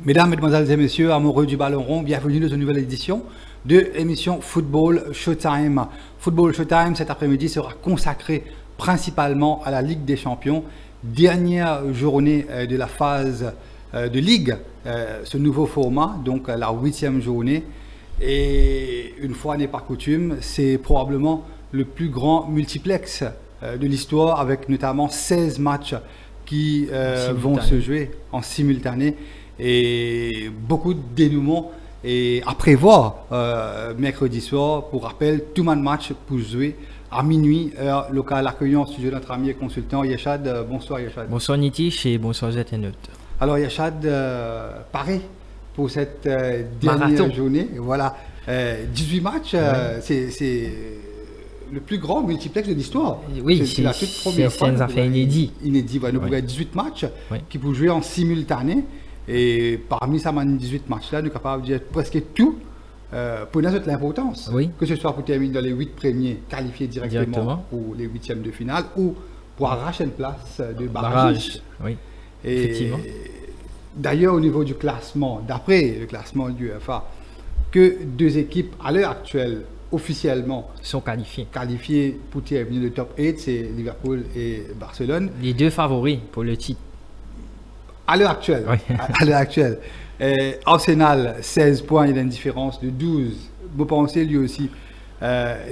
Mesdames, Mesdemoiselles et Messieurs, amoureux du ballon rond, bienvenue dans une nouvelle édition de l'émission Football Showtime. Football Showtime, cet après-midi, sera consacré principalement à la Ligue des Champions. Dernière journée de la phase de Ligue, ce nouveau format, donc la 8e journée. Et une fois n'est pas coutume, c'est probablement le plus grand multiplex de l'histoire, avec notamment 16 matchs qui vont se jouer en simultané. Et beaucoup de dénouements et à prévoir mercredi soir. Pour rappel, tout le match pour jouer à minuit, heure locale. Accueillons en studio notre ami et consultant Yeshad. Bonsoir Yeshad. Bonsoir Nitish et bonsoir ZNE. Alors Yeshad, pareil pour cette dernière journée. Voilà, 18 matchs, c'est le plus grand multiplex de l'histoire. Oui, c'est la toute première fois. C'est un affaire inédit. Inédit, voilà. Nous avons 18 matchs qui peuvent jouer en simultané. Et parmi ces 18 matchs-là, nous sommes capables de dire presque tout pour nous l'importance. Oui. Que ce soit pour terminer dans les 8 premiers, qualifiés directement pour les 8e de finale, ou pour arracher une place de barrage. Oui, et effectivement. D'ailleurs, au niveau du classement, d'après le classement du UEFA, que 2 équipes à l'heure actuelle, officiellement, sont qualifiées pour terminer le top 8, c'est Liverpool et Barcelone. Les 2 favoris pour le titre. À l'heure actuelle, à l'heure actuelle. Arsenal, 16 points, il y a une différence de 12. Vous pensez lui aussi.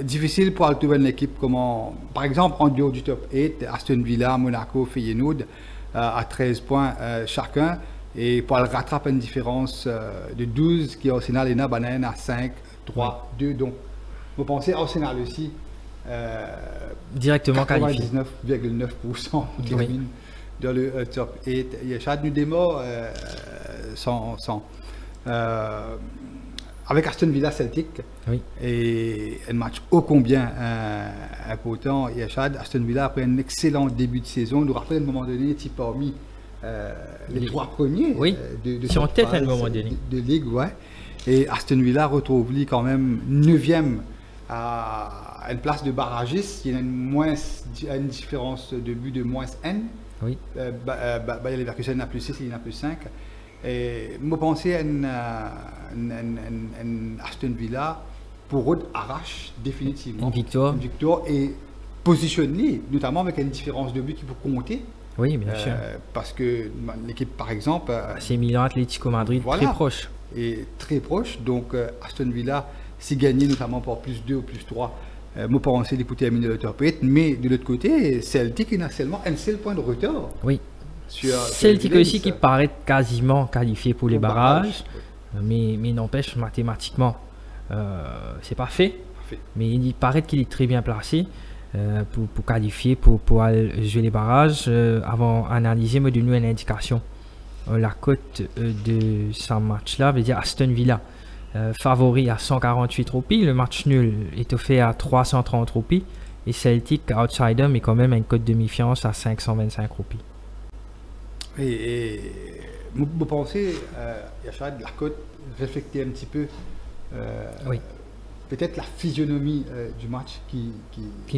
Difficile pour trouver une équipe comment, par exemple, en dehors du top 8, Aston Villa, Monaco, Feyenoord, à 13 points chacun. Et pour le rattraper une différence de 12, qui est Arsenal et Nabanen à 5, 3, 2. Donc, vous pensez Arsenal aussi. Directement qualifié. 99,9% termine dans le top 8. Yeshad nous démarre avec Aston Villa Celtic. Oui. Et un match ô combien important. Yeshad, Aston Villa, après un excellent début de saison, nous rappelle à un moment donné, parmi les 3 premiers de en tête à un moment donné de Ligue. Ouais. Et Aston Villa retrouve lui quand même 9e à une place de barragiste. Il y a une différence de but de moins N. Oui. Bayer Leverkusen a plus 6 et il a plus 5. Et moi, pensez à Aston Villa pour eux arrache définitivement une victoire et positionner, notamment avec une différence de but qui peut compter. Oui, bien sûr. Parce que l'équipe, par exemple, c'est Milan Atlético Madrid, très proche. Et très proche. Donc, Aston Villa, si gagné notamment par plus 2 ou plus 3. Moi, pensais d'écouter terminer le top 8, mais de l'autre côté, Celtic n'a seulement un seul point de retard. Oui. Celtic aussi qui paraît quasiment qualifié pour les barrages, mais n'empêche, mathématiquement, c'est pas fait. Mais il paraît qu'il est très bien placé pour qualifier, pour jouer les barrages. Avant d'analyser, me donne une indication. La cote de ce match-là veut dire Aston Villa. Favori à 148 roupies, le match nul est offert à 330 roupies et Celtic outsider mais quand même une cote de méfiance à 525 roupies. Et vous pensez, Yeshad, la cote refléter un petit peu peut-être la physionomie du match qui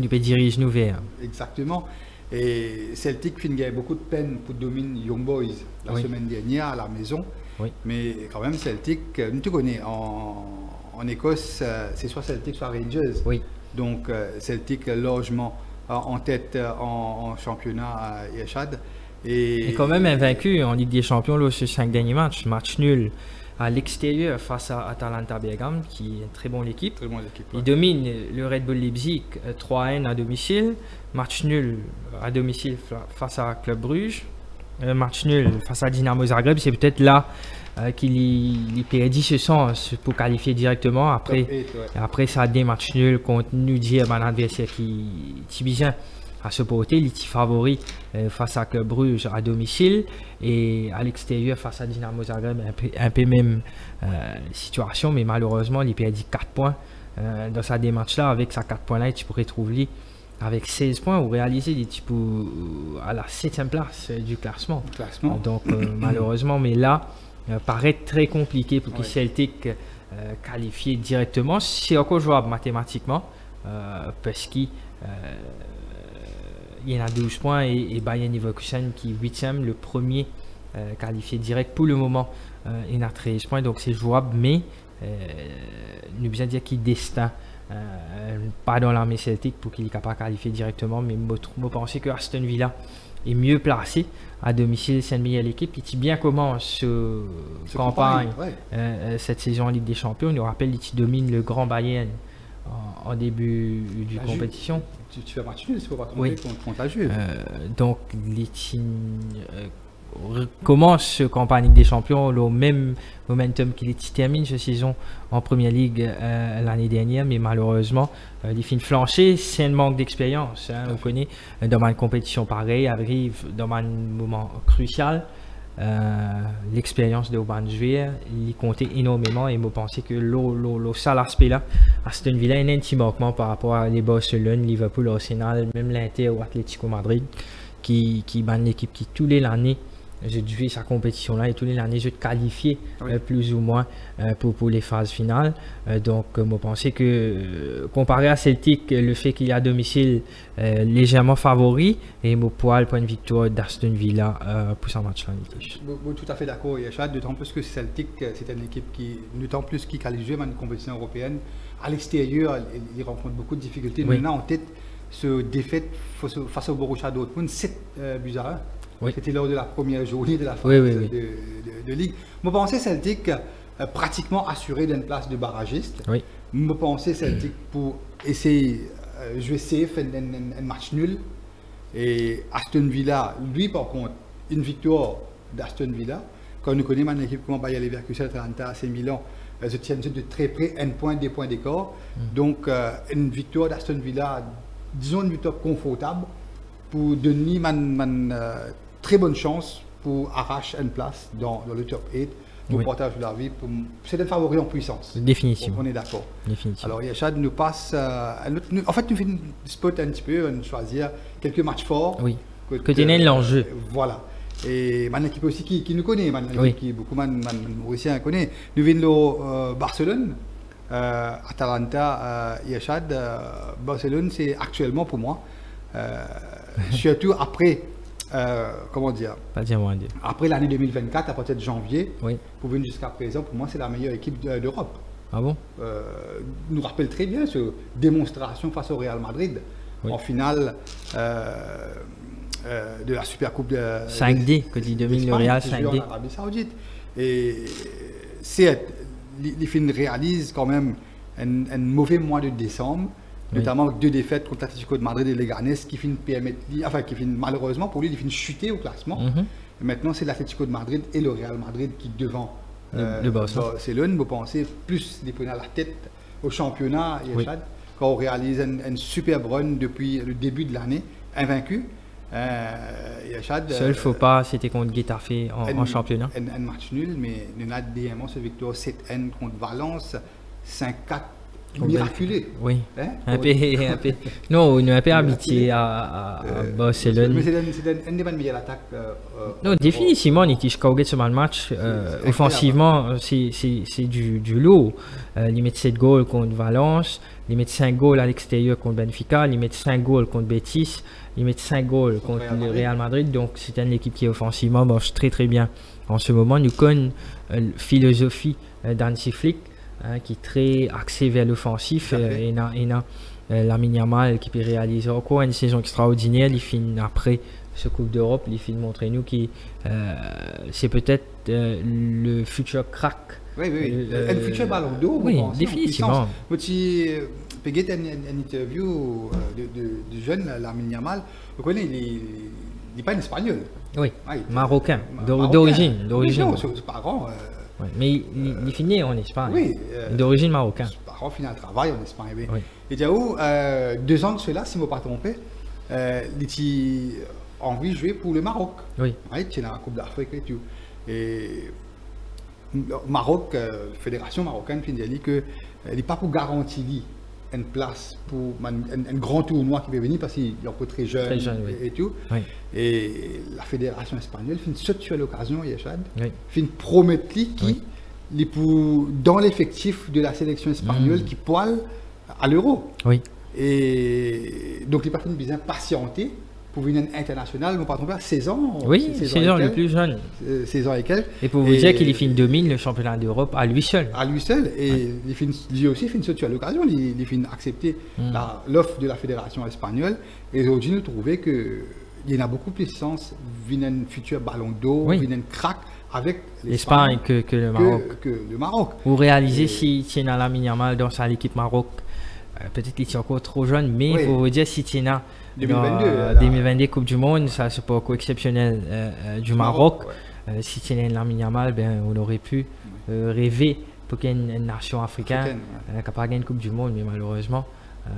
nous peut diriger nous vers. Exactement. Et Celtic finit avec beaucoup de peine pour dominer Young Boys la semaine dernière à la maison. Oui. Mais quand même, Celtic, nous te connais, en Écosse, c'est soit Celtic, soit Rangers. Oui. Donc, Celtic largement en tête en championnat à Yeshad. Et quand même invaincu en Ligue des Champions là, sur 5 derniers matchs. Match nul à l'extérieur face à Atalanta Bergame, qui est une très bonne équipe. Il domine le Red Bull Leipzig 3-1 à domicile. Match nul à domicile face à Club Bruges. Match nul face à Dynamo Zagreb, c'est peut-être là qu'il perdit ce sens pour qualifier directement. Après ça a des matchs nuls contre nous dire un adversaire qui bien à se porter, les favoris face à Club Bruges à domicile et à l'extérieur face à Dynamo Zagreb, un peu même situation, mais malheureusement il perdit 4 points dans sa démarche là. Avec ces 4 points là, tu pourrais trouver avec 16 points ou réaliser des types à la 7e place du classement. Donc malheureusement, mais là paraît très compliqué pour que Celtic qualifie directement. C'est encore jouable mathématiquement parce qu'il y en a 12 points et Bayern Leverkusen qui est 8e, le premier qualifié direct pour le moment. Il a 13 points, donc c'est jouable, mais nous bien dire qu'il destin. Pas dans l'armée celtique pour qu'il est capable de qualifier directement, mais je pense que Aston Villa est mieux placé à domicile. C'est une meilleure équipe qui bien commence campagne cette saison en Ligue des Champions. On nous rappelle qu'il domine le Grand Bayern en début de compétition. Tu fais match nul, c'est pas tromper contre la Juve. Donc les commence ce campagne Ligue des Champions le même momentum qu'il termine cette saison en Première Ligue l'année dernière, mais malheureusement il finit flancher. C'est un manque d'expérience, on connaît dans une compétition pareille arrive dans un moment crucial. L'expérience de Oban joueur il comptait énormément et je pense que le seul aspect là Aston Villa est un petit manquement par rapport à les Barcelone, Liverpool, Arsenal, même l'Inter ou Atlético Madrid qui ban l'équipe qui tous les années j'ai joué sa compétition là et tous les années je qualifié plus ou moins pour les phases finales. Donc je pensais que comparé à Celtic, le fait qu'il y a à domicile légèrement favori et mon poids le point de victoire d'Aston Villa pour ce match là. Tout à fait d'accord, Yachad, d'autant plus que Celtic c'est une équipe qui d'autant plus qui qualifie dans une compétition européenne à l'extérieur, il rencontre beaucoup de difficultés. Maintenant en tête ce défaite face au Borussia Dortmund 7 buts à 1. C'était lors de la première journée de la phase de Ligue. Je pensais Celtic pratiquement assuré d'une place de barragiste. Je pensais Celtic pour essayer de jouer safe, un match nul. Et Aston Villa, lui par contre, une victoire d'Aston Villa. Quand nous connaissons une équipe comme Bayer Leverkusen, Atalanta, AC Milan, se tiennent de très près, un point, des points d'écart. Donc une victoire d'Aston Villa, disons une victoire confortable pour donner très bonne chance pour arracher une place dans le top 8 pour partager la vie. C'est un favori en puissance. Définitivement. On est d'accord. Alors Yachad nous passe en fait nous faisons spot un petit peu, on choisir quelques matchs forts. Que tu aies l'enjeu. Voilà. Et une équipe aussi qui nous connaît, qui beaucoup de Mauriciens connaissent. Nous venons Barcelone, Atalanta, Yachad. Barcelone c'est actuellement pour moi, surtout après comment dire, après l'année 2024, à partir de janvier, pour venir jusqu'à présent, pour moi, c'est la meilleure équipe d'Europe. Ah bon? Nous rappelle très bien cette démonstration face au Real Madrid en finale de la Supercoupe de 5D, que dit domine le Real 5D. En Arabie Saoudite. Et c'est, il réalise quand même un mauvais mois de décembre. Notamment avec 2 défaites contre l'Atlético de Madrid et Leganés qui finissent malheureusement pour lui, il finit chuter au classement. Et maintenant, c'est l'Atlético de Madrid et le Real Madrid qui devant le Barcelone. Vous pensez plus des points à la tête au championnat, quand on réalise un superbe run depuis le début de l'année, invaincu. Seul faux pas, c'était contre Getafe en championnat. Un match nul, mais nous avons dément ce victoire 7-1 contre Valence, 5-4. Miraculé. Un peu. Non, on est un peu habitué à Barcelone. Mais c'est une des meilleures attaques. Non, définitivement, on était jusqu'au bout de ce match. Offensivement, c'est du lot. Ils mettent 7 goals contre Valence, ils mettent 5 goals à l'extérieur contre Benfica, ils mettent 5 goals contre Betis, ils mettent 5 goals contre le Real Madrid. Donc, c'est une équipe qui offensivement marche très très bien. En ce moment, nous connaissons la philosophie d'Hansi Flick. Qui est très axé vers l'offensif. Et Lamine Yamal qui peut réaliser encore une saison extraordinaire. Il finit après ce Coupe d'Europe, il finit montrer nous que c'est peut-être le futur crack. Le futur ballon d'or. Oui, définitivement. J'ai fait une interview de jeune Lamine Yamal. Vous connaissez, il n'est pas un espagnol. Marocain, d'origine. Non, ses parents. Mais il finit en Espagne, d'origine marocaine. Ses parents finissent un travail en Espagne. Et Diaou, 2 ans de cela, si je ne me pas trompé, il a envie de jouer pour le Maroc. C'est la Coupe d'Afrique et tout. Et Maroc, Fédération marocaine, dit qu'il n'est pas pour garantir une place pour un grand tournoi qui peut venir parce qu'il est encore très jeune et tout. Et la fédération espagnole finit sur l'occasion, Yachad, finit promettre qui dans l'effectif de la sélection espagnole qui poile à l'euro. Et donc il n'a pas fait besoin de patienter pour une internationale, mon patron père, 16 ans. Oui, 16 ans, le plus jeune. 16 ans et quelques. Et pour vous dire qu'il finit domine le championnat d'Europe à lui seul. À lui seul. Et lui aussi, il finit à l'occasion, il finit accepter l'offre de la fédération espagnole. Et aujourd'hui, nous trouvons qu'il y en a beaucoup plus de sens, vient un futur ballon d'or, vient un crack avec l'Espagne que le Maroc. Que le Maroc. Vous réalisez si tu as Lamine Yamal dans l'équipe Maroc, peut-être qu'il est encore trop jeune, mais il faut vous dire si tu as 2022 Coupe du Monde, ça c'est pas encore exceptionnel du Maroc. Si tu as Lamine Yamal, ben, on aurait pu rêver pour qu'il y ait une nation africaine qui n'a pas gagné une Coupe du Monde, mais malheureusement,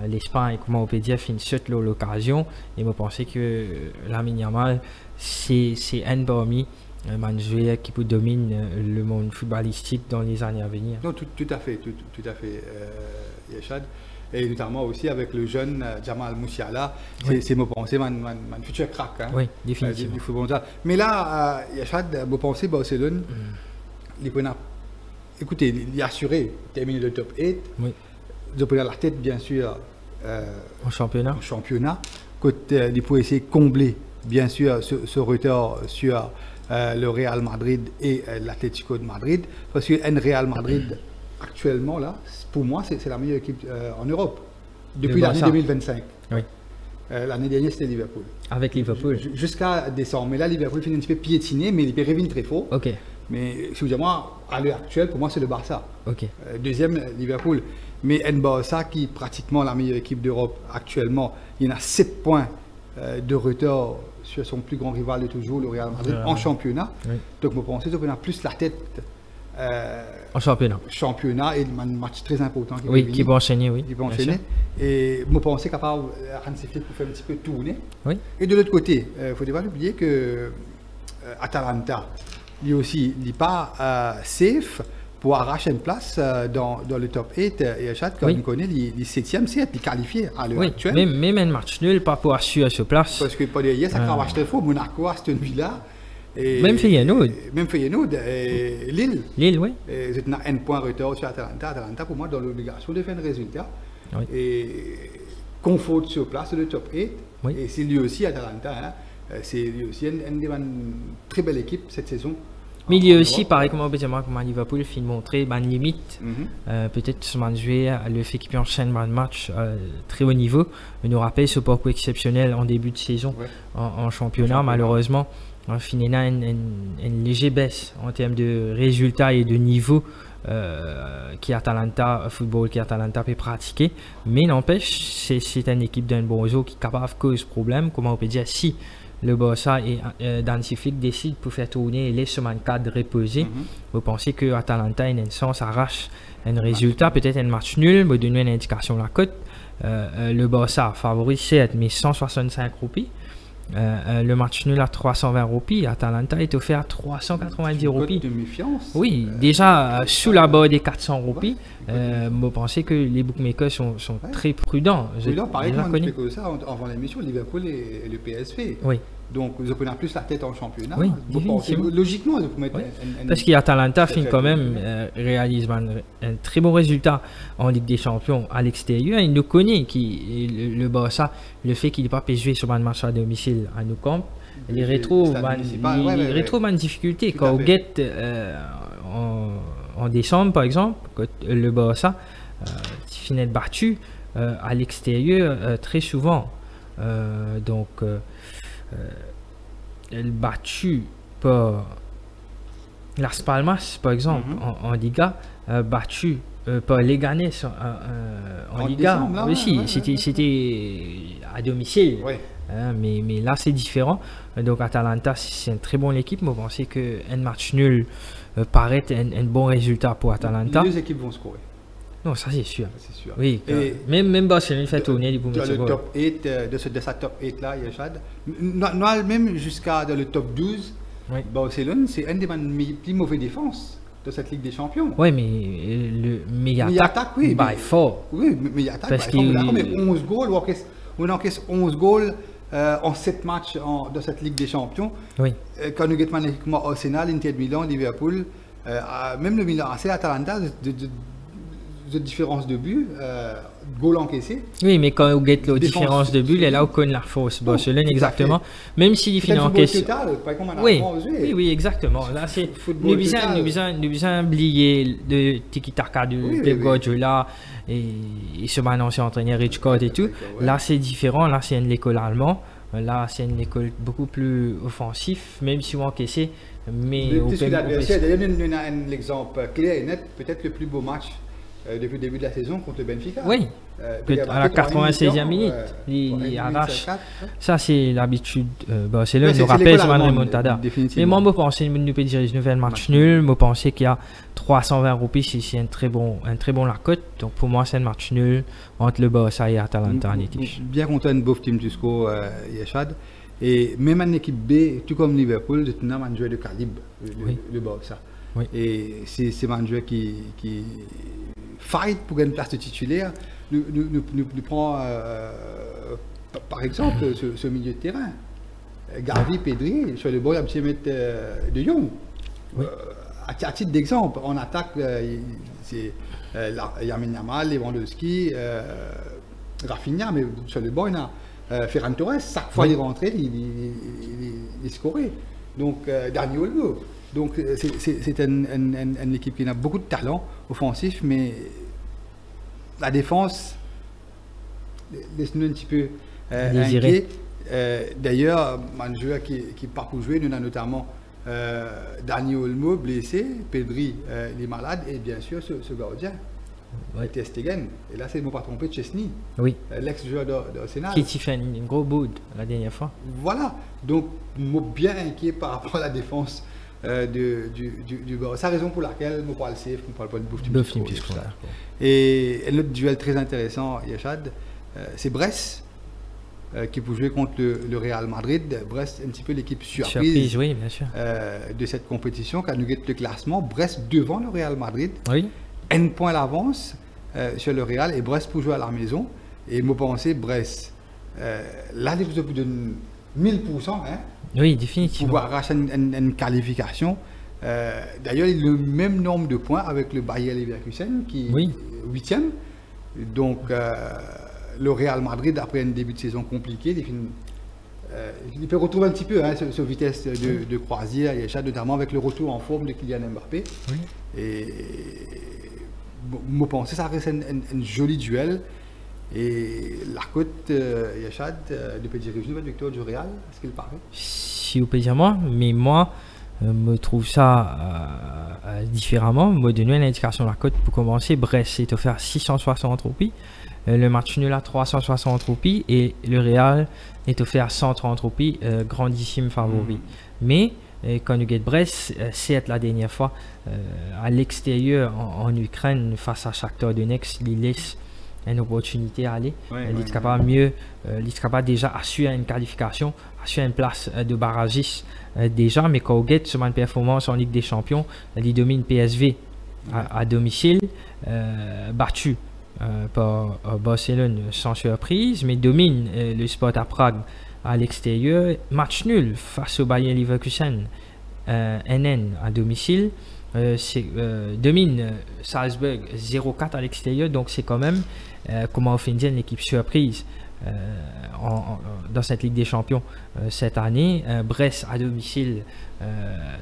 l'Espagne, comment on peut dire, fait une seule l'occasion. Et je pensais que Lamine Yamal, c'est un parmi un joueur qui peut dominer le monde footballistique dans les années à venir. Non, tout à fait, Yachad. Et notamment aussi avec le jeune Jamal Musiala, c'est mon pensée, mon futur crack. Hein, oui, définitivement. Du football mondial. Mais là, Yachad, mon pensée, Barcelone, écoutez, il a assuré terminer le top 8. Oui. De prendre la tête, bien sûr, en championnat. Il faut essayer de combler, bien sûr, ce retard sur le Real Madrid et l'Atlético de Madrid. Parce que Real Madrid, actuellement, là, pour moi, c'est la meilleure équipe en Europe. Depuis l'année 2025. Oui. L'année dernière, c'était Liverpool. Avec Liverpool. Jusqu'à décembre. Mais là, Liverpool finit un petit peu piétiné, mais il peut revenir très fort. Ok. Mais si vous dites moi, à l'heure actuelle, pour moi, c'est le Barça. Ok. Deuxième, Liverpool. Mais un Barça qui est pratiquement la meilleure équipe d'Europe actuellement. Il y en a 7 points de retard sur son plus grand rival de toujours, le Real Madrid, en championnat. Oui. Donc, je pense qu'on a plus la tête en championnat. Championnat et un match très important. Qui peut enchaîner, oui. Qui peut enchaîner. Et je pense capable Hansi Flick pour faire un petit peu tourner. Oui. Et de l'autre côté, il ne faut pas oublier que Atalanta, lui aussi, il n'est pas safe pour arracher une place dans le top 8. Et Achad, comme on connaît, il est 7e, c'est être qualifié à l'heure actuelle. Même un match nul, pas pour assurer ce place. Parce que pas derrière, ça cravache très fort. Monaco, Aston Villa. Et même Feyenoord. Lille. Lille, oui. C'est un point retard sur Atalanta. Atalanta, pour moi, dans l'obligation de faire un résultat. Oui. Et confort sur place le top 8. Oui. Et c'est lui aussi, Atalanta, c'est lui aussi une très belle équipe cette saison. Mais il y a aussi, pareil comme Liverpool, il montrer une limite. Peut-être ce match joué, le fait qu'il enchaîne un match très haut niveau. On nous rappelle ce parcours exceptionnel en début de saison en championnat, malheureusement. On finit là une légère baisse en termes de résultats et de niveau qui Atalanta peut pratiquer. Mais n'empêche, c'est une équipe d'un bon réseau qui est capable de causer problème. Comment on peut dire, si le Barça et Hansi Flick décident pour faire tourner et laisser ce cadre reposer, vous pensez que Atalanta, en un sens, arrache un résultat, peut-être un match nul, vous donner une indication de la cote. Le Barça favorise 7, mais 165 roupies. Le match nul à 320 roupies, Atalanta est offert à 390 roupies. De méfiance. Oui, déjà sous la barre des 400 roupies. Vous pensez que les bookmakers sont très prudents. Pareil, on fait que ça avant l'émission, Liverpool et le PSV. Oui. Donc, ils ont plus la tête en championnat. Oui, logiquement, ils vont mettre parce qu'Atalanta réalise un très bon résultat en Ligue des Champions à l'extérieur. Il nous connaît, le Barça, le fait qu'il n'est pas jouer sur un match à domicile à Nou Camp, il retrouve une difficulté. Quand on guette en décembre, par exemple, quand le Barça finit battu à l'extérieur très souvent. Elle battu par Las Palmas, par exemple, en Liga, battu par Leganés en Liga. Aussi, c'était à domicile. Mais là, c'est différent. Donc, Atalanta, c'est une très bonne équipe. Mais vous pensez qu'un match nul paraît un bon résultat pour Atalanta. Les deux équipes vont scorer. Non, ça c'est sûr. Oui, même Barcelone fait tourner dans le top 8, de sa top 8 là, Yachad. Même jusqu'à le top 12, Barcelone, c'est un des plus mauvais défenses de cette Ligue des Champions. Oui, mais il attaque by far. Oui, mais il attaque by far. On a combien 11 goals, on encaisse 11 goals en 7 matchs de cette Ligue des Champions. Oui. Quand nous avons Arsenal, Inter de Milan, Liverpool, même le Milan, c'est Atalanta, de différence de but, goal encaissé. Oui, mais quand vous avez la différence de but, là, on connaît la force Barcelone, exactement. Même si différence encaissé. Oui, oui, exactement. Là, c'est. Nous besoin oublier le tiki-taka de Pep Guardiola et ce ancien entraîneur Richcott et tout. Là, c'est différent. Là, c'est une école allemande. Là, c'est une école beaucoup plus offensive, même si on encaissé. Mais d'ailleurs, un exemple clair et net, peut-être le plus beau match depuis le début de la saison contre le Benfica. Oui, à la 96e minute, il arrache. Ça, c'est l'habitude. C'est là, nous rappelle sur un remontada. Mais moi, je pense que nous peut dire un nouvel match nul. Je pense qu'il y a 320 roupies, c'est un très bon la cote. Donc pour moi, c'est un match nul entre le Barça et Atalanta. Bien content de Bof Team Tusco, Yachad. Et même en équipe B, tout comme Liverpool, c'est un joueur de calibre, le Barça. Oui. Et c'est un joueur qui fight pour une place de titulaire. Nous prend par exemple ce milieu de terrain. Gavi, Pedri, sur le bord, il y a un petit mètre de Jong. Oui. À titre d'exemple, en attaque, c'est Lamine Yamal, Lewandowski, Rafinha, mais sur le bord, il y a Ferran Torres, chaque fois il rentrait, il scorait. Donc, Dani Olmo. Donc, c'est une équipe qui a beaucoup de talent offensif, mais la défense laisse-nous un petit peu inquiet. D'ailleurs, un joueur qui part pour jouer, nous avons notamment Dani Olmo blessé, Pedri il est malade, et bien sûr ce gardien. Ter Stegen, et là c'est ne pas tromper Chesney, l'ex-joueur d'Arsenal. Qui fait un gros bout la dernière fois. Voilà, donc je suis bien inquiet par rapport à la défense du Barça. C'est la raison pour laquelle je parle de safe, je ne parle pas de Bouf Team Tusco. Et l'autre duel très intéressant, Yachad, c'est Brest qui peut jouer contre le Real Madrid. Brest, un petit peu l'équipe surprise oui, bien sûr. De cette compétition, car nous avons le classement. Brest devant le Real Madrid. Oui. Un point d'avance sur le Real et Brest pour jouer à la maison. Et je pense Brest, là, il faut de 1000%. Hein, oui, définitivement. Pour arracher une qualification. D'ailleurs, il a le même nombre de points avec le Bayer Leverkusen qui est 8e. Donc, le Real Madrid, après un début de saison compliqué, il peut retrouver un petit peu cette vitesse de croisière, notamment avec le retour en forme de Kylian Mbappé. Oui. Et je pense que ça reste un joli duel. Et la côte, Yachad, de Pédir une nouvelle victoire du Real, est-ce qu'il paraît? Si vous pouvez dire moi, mais moi, me trouve ça différemment. Me donner une indication de la cote pour commencer. Brest est offert 660 roupies. Le match nul à 360 roupies et le Real est offert 130 roupies, grandissime favori. Mais quand nous gagnons Brest, c'est la dernière fois à l'extérieur en Ukraine face à Shakhtar Donetsk, il laisse une opportunité à aller. Il est capable il est capable déjà assurer une qualification, assurer une place de barragiste déjà, mais quand on gagne sur une performance en Ligue des Champions, il domine PSV à domicile, battu par Barcelone sans surprise, mais domine le Sparta Prague à l'extérieur. Match nul face au Bayer Leverkusen, NN à domicile. Domine Salzburg 0-4 à l'extérieur, donc c'est quand même comment on fait dire une équipe surprise dans cette Ligue des Champions cette année. Brest à domicile,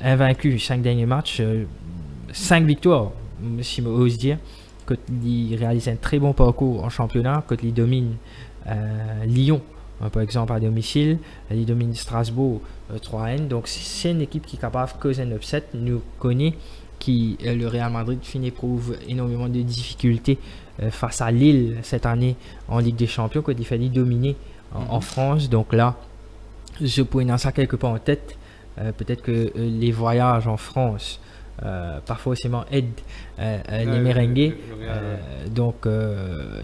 invaincu 5 derniers matchs, 5 victoires, si j'ose dire. Il réalise un très bon parcours en championnat, quand il domine Lyon par exemple à domicile, il domine Strasbourg 3-N, donc c'est une équipe qui est capable de causer un upset. Nous connaît qui le Real Madrid éprouve énormément de difficultés face à Lille cette année en Ligue des Champions, quand il fallait dominer en France. Donc là, je pourrais dans ça quelque part en tête. Peut-être que les voyages en France pas forcément aident les merengues. Donc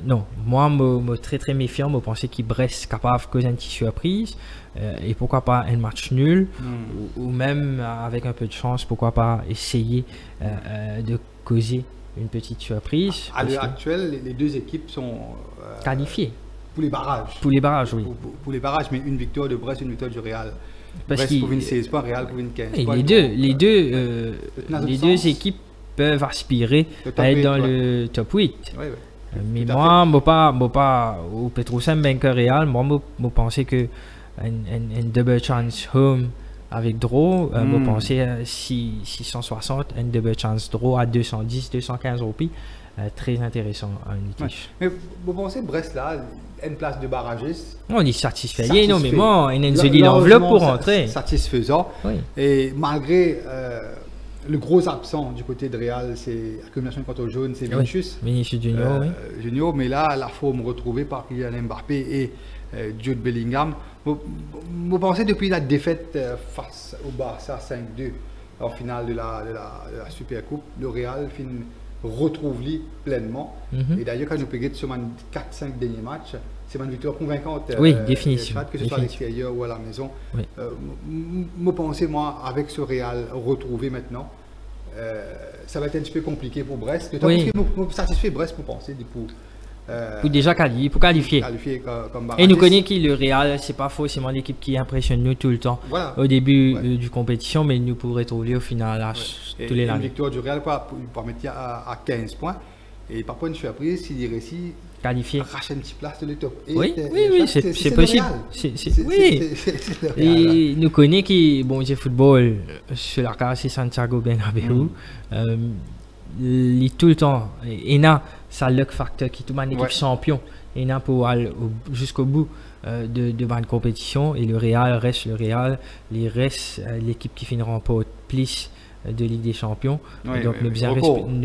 non, moi je suis très méfiant. Je pense qu'il Brest capable de causer une petite surprise et pourquoi pas un match nul ou même avec un peu de chance, pourquoi pas essayer de causer une petite surprise. À l'heure actuelle, les deux équipes sont qualifiées pour les barrages. Pour les barrages, oui. Pour les barrages, mais une victoire de Brest, une victoire du Real. Parce Brest pour une 16 points, Real pour une 15 points. Les deux équipes peuvent aspirer à être dans le top 8. Oui, oui. Mais moi, je pas au Petrosen vainqueur Real, moi, je pensais que une double chance home avec draw, je pensais 660, une double chance draw à 210, 215 roupies. Très intéressant un litige. Ouais. Mais vous pensez Brest là, une place de barragiste? On est satisfait énormément, il y a une jolie enveloppe pour rentrer. Satisfaisant. Oui. Et malgré le gros absent du côté de Real, c'est accumulation contre le jaune, c'est Vinicius. Oui. Vinicius Junior, oui. Junior, mais là, la forme retrouvée par Kylian Mbappé et Jude Bellingham. Vous pensez depuis la défaite face au Barça 5-2 en finale de la Supercoupe, le Real retrouve-lui pleinement. Et d'ailleurs, quand nous payons sur 4-5 derniers matchs, c'est une victoire convaincante. Oui, définitivement. Que ce soit à l'extérieur ou à la maison. Oui. Je pense, moi, avec ce Real retrouvé maintenant, ça va être un petit peu compliqué pour Brest. Oui. Vous satisfait Brest, vous pensez, pour déjà qualifier. Comme et nous connaissons que le Real, c'est pas forcément l'équipe qui impressionne nous tout le temps au début du compétition, mais nous pourrons trouver au final tous les une victoire du Real pour mettre à 15 points. Et par contre, je suis surpris s'il réussit qualifié. Arracher une petite place de l'étop. Oui, c'est possible. Oui. Et nous connaissons que bon, le football sur la carte, c'est Santiago Bernabéu. Tout le temps, et là, ça luck factor qui est une équipe champion. Et là, pour aller jusqu'au bout de la compétition. Et le Real reste le Real. Il reste l'équipe qui finira pas plus de Ligue des Champions. Donc, nous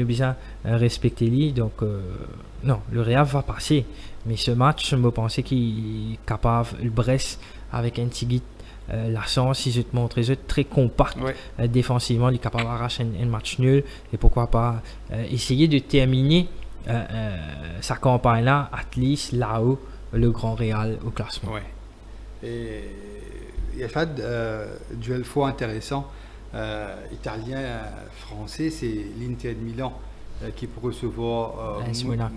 besoin respecter lui. Donc, non, le Real va passer. Mais ce match, je me pensais qu'il est capable, le Brest, avec un Tigit, la chance, si je te montre très compact défensivement, il est capable d'arracher un match nul. Et pourquoi pas essayer de terminer sa campagne là, at least là-haut, le Grand Real au classement. Et il y a pas de duel fort intéressant. Italien-français, c'est l'Inter de Milan qui peut recevoir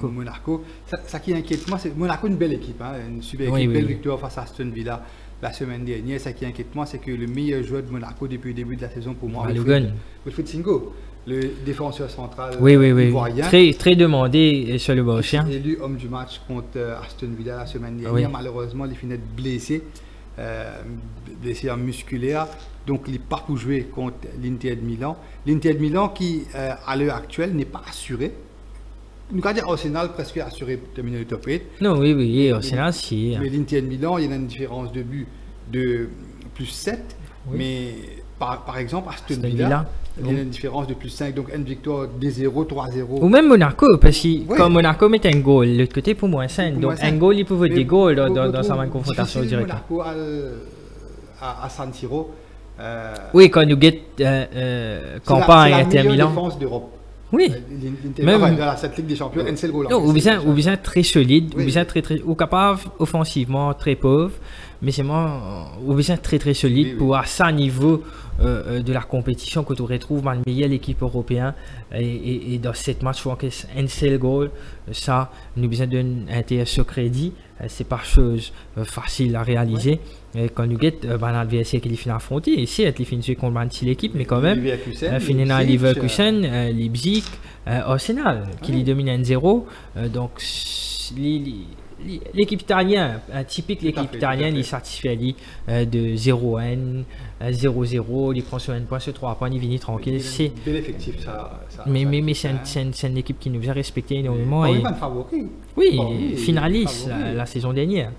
Monaco. Ça qui inquiète moi, c'est Monaco, une belle équipe, une super équipe, belle victoire face à Aston Villa la semaine dernière. Ça qui inquiète moi, c'est que le meilleur joueur de Monaco depuis le début de la saison pour moi, Wilfried Singo, le défenseur central ivoirien. Très demandé sur le Borussia. Élu homme du match contre Aston Villa la semaine dernière. Malheureusement, il finit blessé en musculaire. Donc, il n'est pas pour jouer contre l'Inter de Milan. L'Inter de Milan qui, à l'heure actuelle, n'est pas assuré. Nous allons dire Arsenal presque assuré de terminer le top 8. Non, oui, Arsenal, si. Mais l'Inter de Milan, il y a une différence de but de plus 7. Mais par exemple, Aston Villa, il y a une différence de plus 5. Donc, une victoire 2-0, 3-0. Ou même Monaco, parce que quand Monaco met un goal, de l'autre côté, pour moins 5. Donc, un goal, il peut voter des goals dans sa même confrontation directe. Monaco à San Siro. Oui, quand nous get campagne Inter Milan. C'est la meilleure défense d'Europe. Oui. Même dans cette Ligue des Champions, un seul goal. Ou bien très solide, ou capable offensivement très pauvre, mais c'est moi ou bien très solide pour à ce niveau de la compétition que tu retrouves la meilleure équipe européenne et dans cette match un seul goal, ça nous besoin d'un intérêt sur crédit. C'est pas chose facile à réaliser. Et quand nous get l'adversaire qui finit affronter, ici il finit contre une l'équipe, mais quand même finit dans Leverkusen, Leipzig, Arsenal qui les domine 1-0. Donc l'équipe italienne, typique l'équipe italienne, il satisfait de 0-1, 0-0, il prend sur 1 point, sur 3 points, il finit tranquille. C'est bel effectif ça. Mais c'est une équipe qui nous a respecté énormément. Oui, finaliste la saison dernière.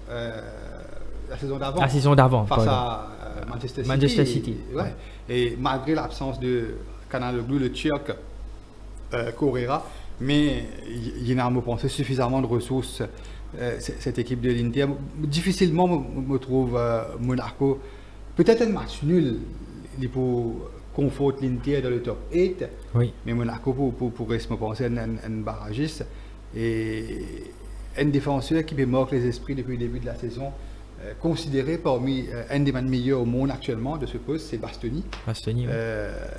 La saison d'avant. Face à Manchester City. Et malgré l'absence de Canaloglu, le Turc, Correa, mais il y a pensé suffisamment de ressources. Cette équipe de l'Inter, difficilement me trouve Monaco. Peut-être un match nul pour conforter l'Inter dans le top 8, mais Monaco pourrait se penser un barragiste et un défenseur qui peut marquer les esprits depuis le début de la saison, considéré parmi un des meilleurs au monde actuellement de ce poste, c'est Bastoni.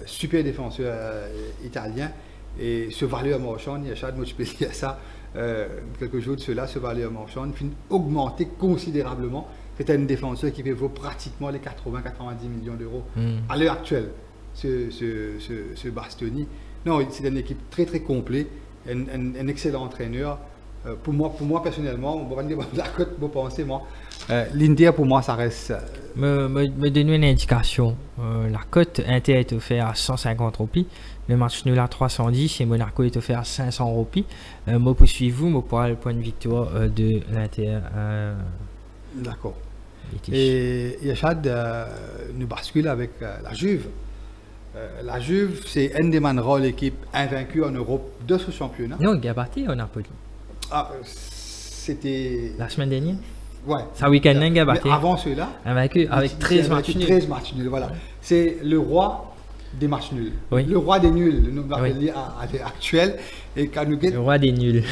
Super défenseur italien. Et ce valeur marchand, il y a chaque mois, je peux dire ça, quelques jours de cela, ce valeur marchand finit augmenter considérablement. C'est un défenseur qui vaut pratiquement les 80-90 millions d'euros à l'heure actuelle, ce Bastoni. Non, c'est une équipe très très complète, un excellent entraîneur. Pour moi personnellement, on va dire la cote, vous pensez, moi, l'Inter pour moi ça reste. Me donner une indication. La cote Inter est offerte à 150 roupies, le match nul à 310 et Monaco est offert à 500 roupies. Moi poursuivez-vous, moi pour le point de victoire de l'Inter. D'accord. Et Yachad nous bascule avec la Juve. La Juve, c'est un des manera l'équipe invaincue en Europe de ce championnat. Non, il a battu au Napoli. Ah, c'était. La semaine dernière? Ouais. Ça week-end, il a battu. Avant cela. Invaincu avec 13 matchs nuls. 13 matchs nuls, voilà. C'est le roi des matchs nuls. Oui. Le roi des nuls, le nom actuel. Et quand nous le roi des nuls.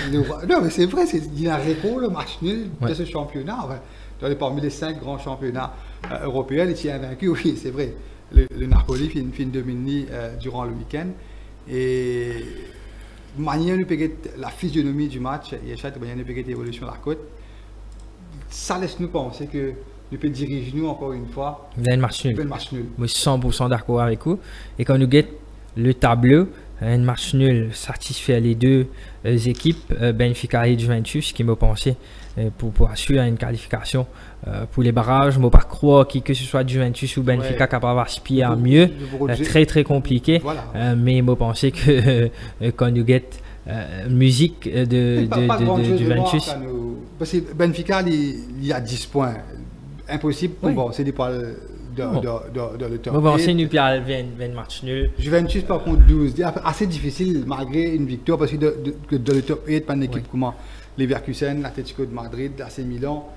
Non, mais c'est vrai, il a réco le match nul de ce championnat. Enfin, parmi les 5 grands championnats européens, il s'y est invaincu, oui, c'est vrai. Le Napoli fin dominer durant le week-end. Et manière de payer la physionomie du match, et chaque manière de payer l'évolution de la côte, ça laisse nous penser que nous peut diriger nous encore une fois. Vous avez un match nul. Moi, je suis 100% d'accord avec vous. Et quand nous guettons le tableau, un match nul satisfait les deux équipes, Benfica et Juventus, qui m'ont pensé pour assurer une qualification pour les barrages. Je ne peux pas croire que ce soit Juventus ou Benfica capable d'aspirer à mieux. Très très compliqué. Voilà. Mais je pensé que quand nous guettons musique de Juventus. Parce que Benfica, il y a 10 points. Impossible pour avancer des poils de le top. Bon, c'est nous, puis il y a un match nul. Juventus, par contre, 12. Assez difficile malgré une victoire parce que dans le top 8, pas une équipe comme Leverkusen, l'Atlético de Madrid, l'AC Milan.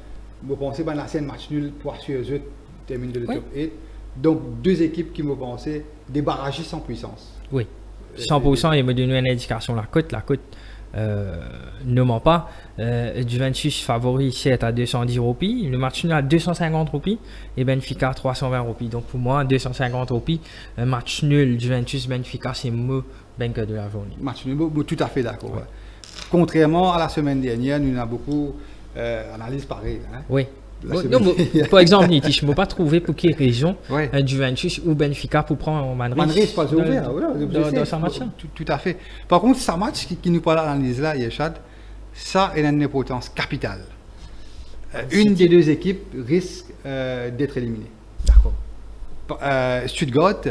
Vous pensez que c'est un match nul pour assurer eux terminer dans le top 8. Donc, deux équipes qui m'ont pensé des barragistes sans puissance. Oui. 100% et me donner une indication. La cote ne ment pas. Juventus favori 7 à 210 roupies, le match nul à 250 roupies et Benfica 320 roupies. Donc pour moi 250 roupies, un match nul Juventus Benfica c'est mon vainqueur de la journée. Match nul, tout à fait d'accord. Ouais. Contrairement à la semaine dernière, nous avons beaucoup analyse pareille. Hein? Oui. Par exemple, je ne peux pas trouver pour quelle raison Juventus ou Benfica pour prendre Manris pas ouvert dans ce match. Tout à fait. Par contre, ce match qui nous parle d'analyse là, Yachad, ça a une importance capitale. Une des deux équipes risque d'être éliminée. D'accord. Stuttgart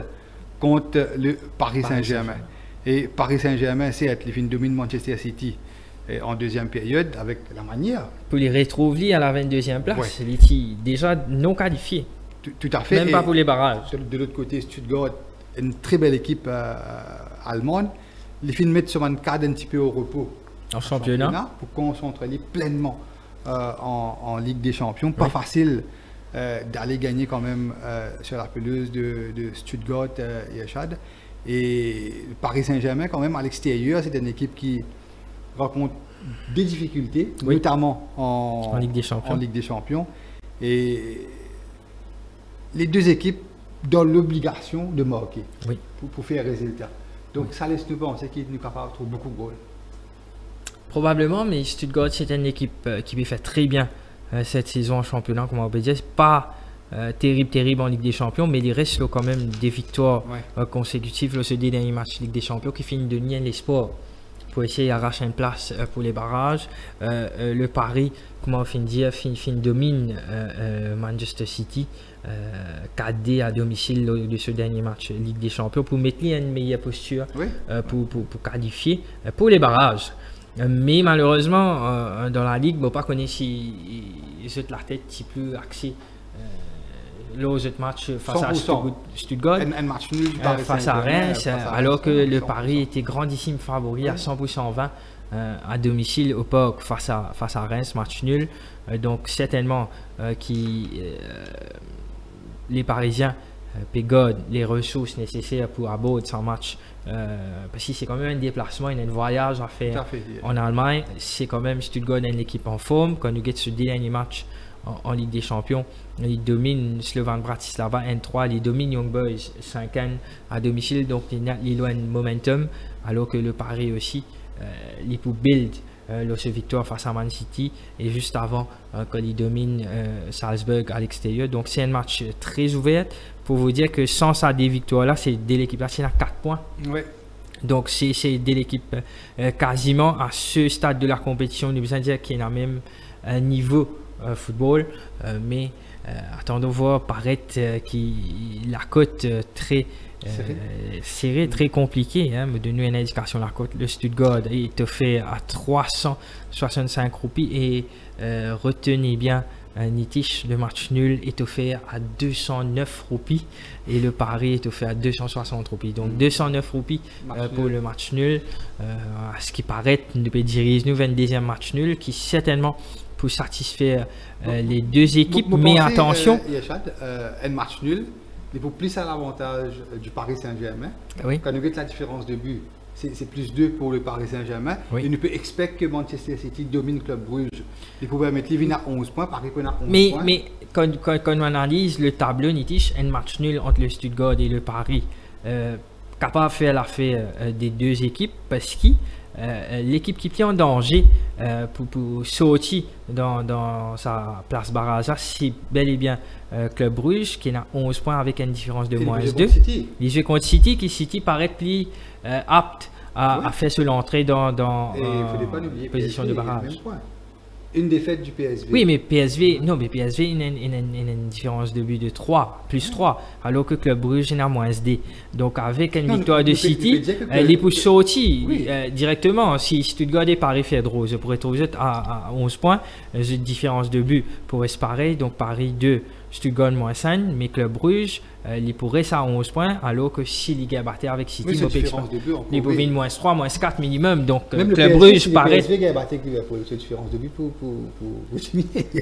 contre le Paris Saint-Germain. Et Paris Saint-Germain, c'est les fins domine Manchester City. En deuxième période, avec la manière. Pour les retrouver à la 22e place, déjà non qualifiés. Tout à fait. Même pas pour les barrages. De l'autre côté, Stuttgart, une très belle équipe allemande. Les films mettent sur un cadre un petit peu au repos. En championnat. Pour concentrer pleinement en Ligue des Champions. Pas facile d'aller gagner quand même sur la pelouse de Stuttgart et Yachad. Et Paris Saint-Germain, quand même, à l'extérieur, c'est une équipe qui rencontre des difficultés, notamment en Ligue des Champions. Et les deux équipes ont l'obligation de marquer pour faire résultat. Donc ça laisse nous penser qu'ils sont capables de trouver beaucoup de goals. Probablement, mais Stuttgart, c'est une équipe qui fait très bien cette saison en championnat, comme on peut dire. Pas terrible en Ligue des Champions, mais il reste quand même des victoires consécutives. Ce dernier match Ligue des Champions qui finit de nier l'espoir pour essayer d'arracher une place pour les barrages. Le Paris, comment on finit de dire, domine Manchester City 4D à domicile de ce dernier match Ligue des Champions pour mettre une meilleure posture pour qualifier pour les barrages. Mais malheureusement, dans la Ligue, je ne sais pas si la tête est plus axée. L'autre match face à Stuttgart, un match nul face à Reims, alors que le Paris était grandissime favori à 100% 20 à domicile au POC face à Reims, match nul. Donc certainement les Parisiens pégodent les ressources nécessaires pour aborder son match. Parce que c'est quand même un déplacement, il y a un voyage à faire en Allemagne. C'est quand même Stuttgart une équipe en forme. Quand nous gagnons ce dernier match en Ligue des Champions, ils dominent Slovan Bratislava N3, ils dominent Young Boys 5N à domicile, donc ils ont un momentum, alors que le Paris aussi, ils peuvent build leur victoire face à Man City et juste avant quand ils dominent Salzburg à l'extérieur. Donc c'est un match très ouvert pour vous dire que sans ces victoires là, c'est dès l'équipe là, c'est à 4 points Donc c'est de l'équipe quasiment à ce stade de la compétition, nous besoin dire qu'il y a même un niveau football, mais attendons voir paraître la cote très serrée, très compliquée. Me donner une indication, la cote, le Stuttgart est offert à 365 roupies et retenez bien, Nitish, le match nul est offert à 209 roupies et le pari est offert à 260 roupies. Donc 209 roupies pour le match nul. À ce qui paraît, nous peut diriger nous vers un deuxième match nul qui certainement pour satisfaire les deux équipes. Mais attention, Yachad, un match nul, il faut plus à l'avantage du Paris Saint-Germain. Oui. Quand on regarde la différence de but, c'est plus 2 pour le Paris Saint-Germain. Oui. Et on peut expecter que Manchester City domine Club Brugge. Il pouvait mettre Livin à 11 points, Paris à 11 points. Mais quand on analyse le tableau, Nitish, un match nul entre le Stuttgart et le Paris, capable de faire l'affaire des deux équipes parce que l'équipe qui est en danger pour sortir dans sa place barrage, c'est bel et bien Club Brugge qui a 11 points avec une différence de moins 2. Les jeux contre City, qui paraît plus apte à faire seule entrée dans position de barrage. Une défaite du PSV. Oui, mais PSV, il y a une différence de but de 3, plus 3, alors que Club Brugge est à moins D. Donc, avec une victoire de City, les pouces sortis directement. Si Stuttgart et Paris fait drôle, je pourrais trouver à 11 points, une différence de but pourrait se pareil. Donc, Paris 2, Stuttgart moins 5, mais Club Brugge, il pourrait ça à 11 points, alors que si les gars battaient avec City, il pourrait une moins 3, moins 4 minimum. Donc, Club Brugge paraît. C'est différence de but pour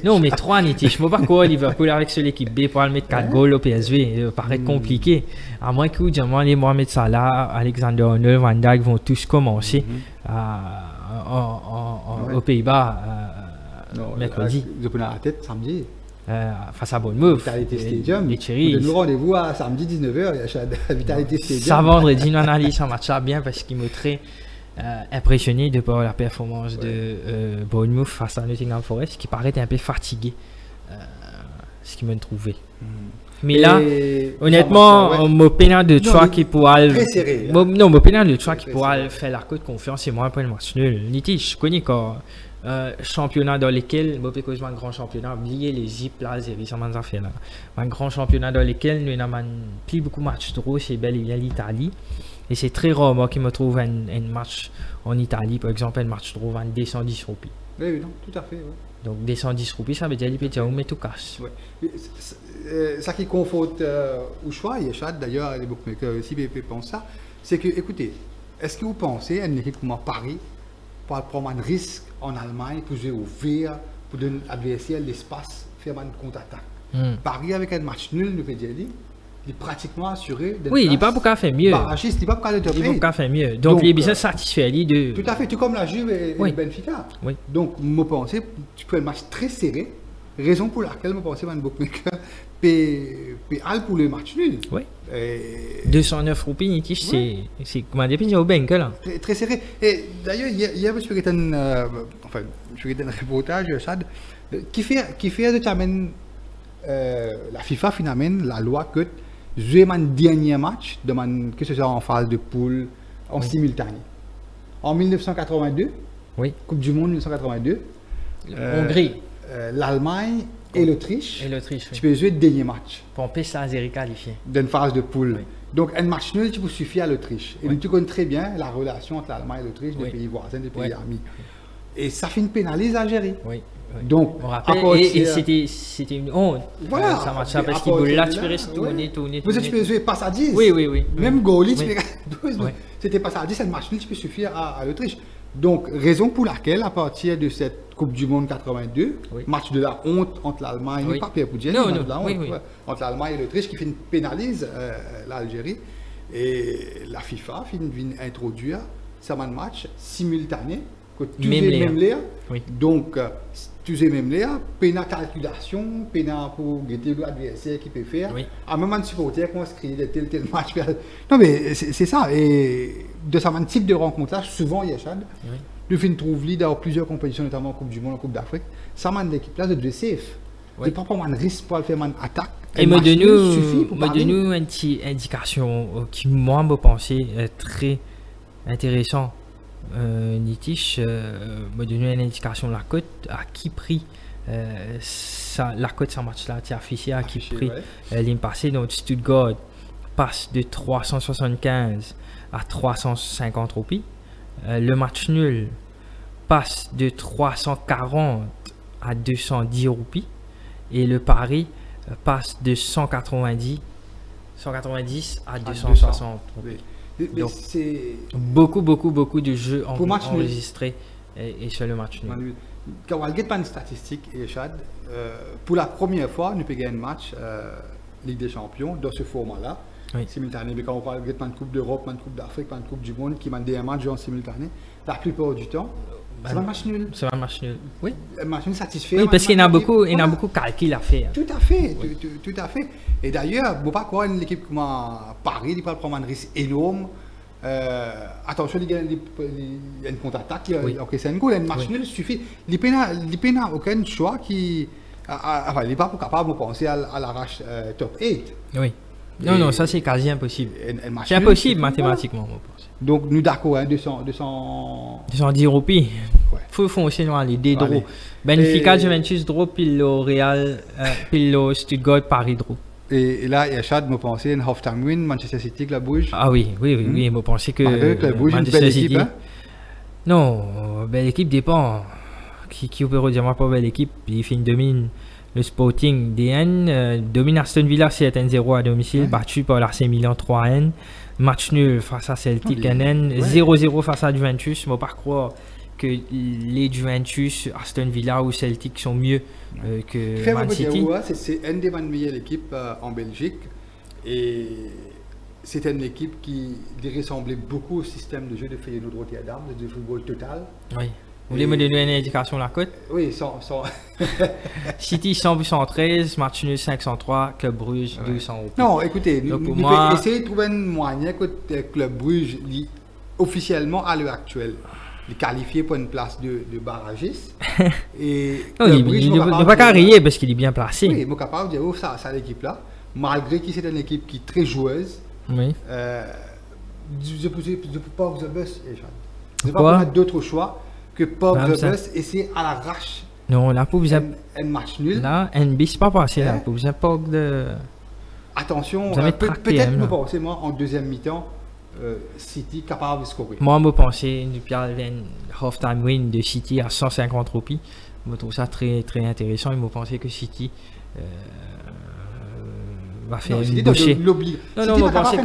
non, mais 3 Nitish. Je ne sais pas quoi Liverpool avec seule équipe B pour mettre 4 goals au PSV. Ça paraît compliqué. À moins que les Mohamed Salah, Alexander Arnold, Van Dijk vont tous commencer aux Pays-Bas mercredi. Vous avez la tête samedi. Face à Bournemouth, Vitality Stadium. Les Cherries. Nous rendez-vous à samedi 19h. Vitality Stadium. Ça vendredi, nous analysons un match bien parce qu'il m'a très impressionné de par la performance de Bournemouth face à Nottingham Forest, qui paraît un peu fatigué, ce qui m'a trouvé. Mais là, honnêtement, mon pénal de choix qui pourra faire la côte confiance, c'est moi pour le match nul. Nitish, je connais quand championnat dans lesquels, un grand championnat, oubliez les zip là, ça m'a fait là. Un grand championnat dans lesquels nous avons plus beaucoup de matchs drôles, c'est bel et bien l'Italie. Et c'est très rare, moi, qui me trouve un match en Italie, par exemple, un match drôle à 210 roupies. Oui, non, tout à fait. Ouais. Donc 210 roupies, ça veut dire que tu met tout casse. Ouais. Ça qui conforte au choix, Yachad, d'ailleurs, les bookmakers aussi pensent ça, c'est que, écoutez, est-ce que vous pensez à une équipe comme Paris pour prendre un risque en Allemagne pour jouer au vert, pour donner à l'adversaire l'espace, faire une contre-attaque? Paris, avec un match nul, nous fait dire, il est pratiquement assuré. Oui, il n'est pas pour faire mieux. Barragiste, il n'est pas pour faire mieux. Donc, il est bien satisfait. Tout à fait, tout comme la Juve et le Benfica. Oui. Donc, je pense que tu peux un match très serré. Raison pour laquelle je pense que un bookmaker peut pour le match nul. Oui. 209 roupies, Nitish, c'est comment dire, au banque là. Très serré. Et d'ailleurs, hier, je fais un reportage, Chad, qui fait de t'amener la FIFA finalement la loi que jouer mon dernier match, que ce soit en phase de poule, en simultané. En 1982, Coupe du Monde 1982, Hongrie, l'Allemagne et l'Autriche, tu peux jouer le dernier match. Pour empêcher ça, c'est qualifié. D'une phase de poule. Donc, un match nul, tu peux suffire à l'Autriche. Et tu connais très bien la relation entre l'Allemagne et l'Autriche, des pays voisins, des pays amis. Et ça fait une pénalise Algérie. Donc, on rappelle, et c'était une honte. Voilà. Ça marche parce qu'il voulait là, tu peux rester tourner. Vous tu peux jouer passe à 10. Oui. Même goalie, tu peux. C'était passe à 10, un match nul, tu peux suffire à l'Autriche. Donc, raison pour laquelle, à partir de cette Coupe du Monde 82, match de la honte entre l'Allemagne, pas Pierre Poudjian, entre l'Allemagne et l'Autriche, qui fait une pénalise l'Algérie. Et la FIFA vient introduire ce match simultané, que tous les mêmes l'air. Donc, tous les mêmes l'air, pénal calculation, pénal pour guetter l'adversaire qui peut faire. À un moment de supporter, qu'on se crée tel match. Non, mais c'est ça. Et de ce type de rencontre-là, souvent, Yachad, le film trouve leader dans plusieurs compétitions, notamment en Coupe du Monde, en Coupe d'Afrique. Ça mène l'équipe là de jouer safe. Il n'y a pas prendre un risque pour faire une attaque. Et me donne-nous une petite indication qui, moi, me pensait très intéressant. Nitish m'a donné une indication de la cote. À qui prix la cote sur match-là est affichée à qui prix l'année passée. Donc Stuttgart passe de 375 à 350 roupies. Le match nul passe de 340 à 210 roupies. Et le pari passe de 190 à 260 roupies. Donc, beaucoup de jeux enregistrés et sur le match nul. Quand on regarde une statistique, pour la première fois, nous pouvons gagner un match Ligue des Champions dans ce format-là. Oui. Simultané. Mais quand on parle de Coupe d'Europe, de Coupe d'Afrique, de Coupe du Monde qui m'a des matchs en simultané, la plupart du temps, c'est un match nul. C'est un match nul. Oui. Un match nul satisfait. Oui, parce qu'il y en a beaucoup, calcul à faire. Tout à fait, tout à fait. Et d'ailleurs, je ne sais pas quoi, une équipe comme Paris, il peut prendre un risque énorme. Attention, il y a une contre-attaque, c'est un goal, un match nul suffit. Il n'y a aucun choix qui. Enfin, il n'est pas capable de penser à l'arrache top 8. Oui. Non, ça c'est quasi impossible. C'est impossible mathématiquement, je pense. Donc, nous d'accord, hein, 210 roupies. Ouais. Faut foncer dans les deux draws. Benfica, Juventus draw, puis le Real, puis le Stuttgart, Paris draw. Et là, il y a Chad, je pense, un half-time win, Manchester City, Club Brugge. Ah oui, je pense que Club Brugge, une belle équipe. Hein? Non, belle équipe dépend. Qui peut redire moi pas belle équipe, il fait une domine. Le Sporting DN domine Aston Villa 7-0 à domicile, battu par l'AC Milan 3-1. Match nul face à Celtic NN, 0-0 face à Juventus. Je ne peux pas croire que les Juventus, Aston Villa ou Celtic sont mieux que Man City. C'est une des meilleures équipes en Belgique et c'était une équipe qui ressemblait beaucoup au système de jeu de Feyenoord Rotterdam, de football total. Oui. Vous voulez me donner une indication de la cote? Oui, sans... City 113, match nul 503, Club Brugge 200 roupies. Non, écoutez, donc nous moi... essayer de trouver un moyen que Club Brugge, officiellement à l'heure actuelle, est qualifié pour une place de barragiste. Et non, il ne va pas rire parce qu'il est bien placé. Oui, il est capable de dire oh, ça l'équipe-là, malgré que c'est une équipe qui est très joueuse. Oui. Je ne peux pas vous bus. Je ne peux pas mettre d'autres choix que Pop the Bus et c'est à l'arrache. Non, là, pour vous un match nul. Là, NB, c'est pas passé là. Pour vous pas de. Attention, peut-être me penser, moi, en deuxième mi-temps, City capable de scorer. Moi, je pensais un half-time win de City à 150 roupies. Je trouve ça très, très intéressant. Et je pensais que City va faire une bouchée. Non, je pensais que.